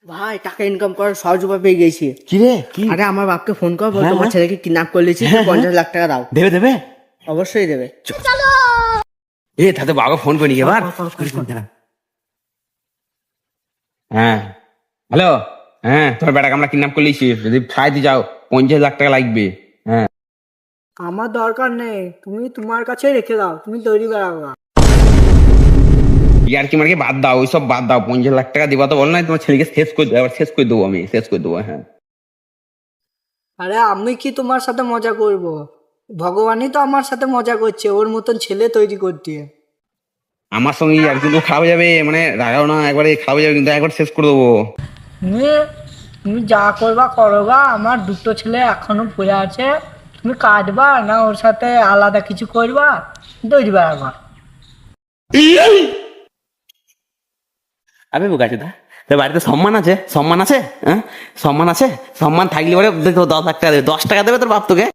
ভাই টাকা ইনকাম করার সহজ উপায় পেয়ে গেছি। কি রে কি? আরে আমার বাপকে ফোন কর, বল হ্যাঁ, তোমার হ্যাঁ। ছেলেকে কিডন্যাপ করে নিয়েছি, হ্যাঁ, 50 লাখ টাকা দাও। দেবে দেবে। অবশ্যই দেবে। এ তাতে বাবা ফোন করি এবার। হ্যাঁ হ্যালো, হ্যাঁ তোমার বেটাকে আমরা কিডন্যাপ করে লিছি, যদি ফাইতে যাও 50 লাখ টাকা লাগবে। হ্যাঁ আমার দরকার নেই, তুমি তোমার কাছেই রেখে দাও, তুমি তৈরি বেড়াবো। ইয়ার কি মার্কে বাদ দাও, ওইসব বাদ দাও। 50 লাখ টাকা দিবা তো বল না, তোমার ছেলেকে শেষ করে দেবো, এবার শেষ করে দেবো, আমি শেষ করে দেবো। হ্যাঁ আরে আমি কি তোমার সাথে মজা করব? ভগবানই তো আমার সাথে মজা করছে, ওর মতন ছেলে তৈরি করতে। আমার সঙ্গে আর কিন্তু খারাপ হয়ে যাবে, মানে রাগাও না, একবারে খারাপ হয়ে যাবে কিন্তু, একবার শেষ করে দেবো। তুমি তুমি যা করবা করবা, আমার দুটো ছেলে এখনো পড়ে আছে, তুমি কাটবা না ওর সাথে আলাদা কিছু করবা, তৈরি বেড়াবা। আবে বোকাচোদা, তোর বাড়িতে সম্মান আছে? সম্মান আছে? হ্যাঁ সম্মান আছে? সম্মান থাকলে পরে 10 লাখ টাকা দেবে, 10 টাকা দেবে তোর বাপ তোকে।